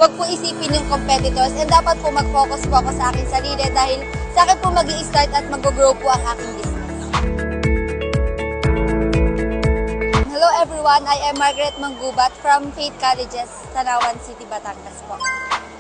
wag po isipin yung competitors and dapat po mag-focus po ako sa aking sarili dahil sa akin po mag-i-start at mag-grow po ang aking business. Hello everyone, I am Margaret Manggubat from Faith Colleges, Tanawan City, Batangas po.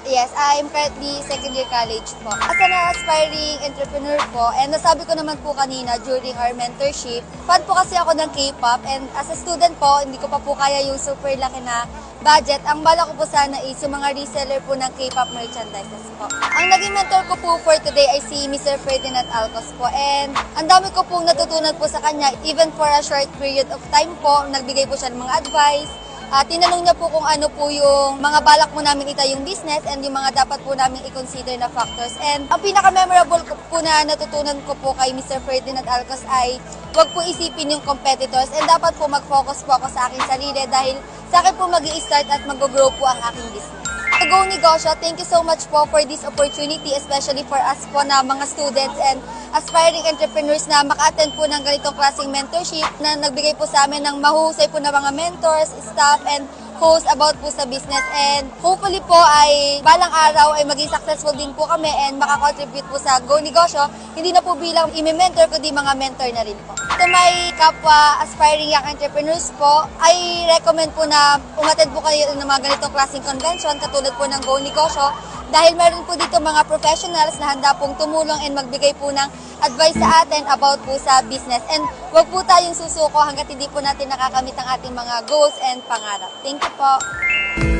Yes, I am currently second year college po. As an aspiring entrepreneur po, and nasabi ko naman po kanina during our mentorship, fan po kasi ako ng K-pop and as a student po, hindi ko pa po kaya yung super laki na budget. Ang bala ko po sana is yung mga reseller po ng K-pop merchandises po. Ang naging mentor ko po for today ay si Mr. Ferdinand Alcos po and ang dami ko pong natutunan po sa kanya even for a short period of time po. Nagbigay po siya ng mga advice. Tinanong niya po kung ano po yung mga balak mo namin itayong business and yung mga dapat po namin i-consider na factors. And ang pinaka-memorable po na natutunan ko po kay Mr. Ferdinand Alcos ay wag po isipin yung competitors and dapat po mag-focus po ako sa aking sarili dahil sa akin po mag-i-start at mag-grow po ang aking business. Go Negosyo, thank you so much po for this opportunity, especially for us po na mga students and aspiring entrepreneurs na maka-attend po ng ganitong klaseng mentorship na nagbigay po sa amin ng mahuhusay po na mga mentors, staff, and host about po sa business. And hopefully po ay balang araw ay maging successful din po kami and makakontribute po sa Go Negosyo, hindi na po bilang imi-mentor kundi mga mentor na rin po. To my kapwa aspiring young entrepreneurs po, I recommend po na umattend po kayo ng mga ganitong klaseng convention katulad po ng Go Negosyo dahil meron po dito mga professionals na handa pong tumulong and magbigay po ng advice sa atin about po sa business. And wag po tayong susuko hanggat hindi po natin nakakamit ang ating mga goals and pangarap. Thank you po.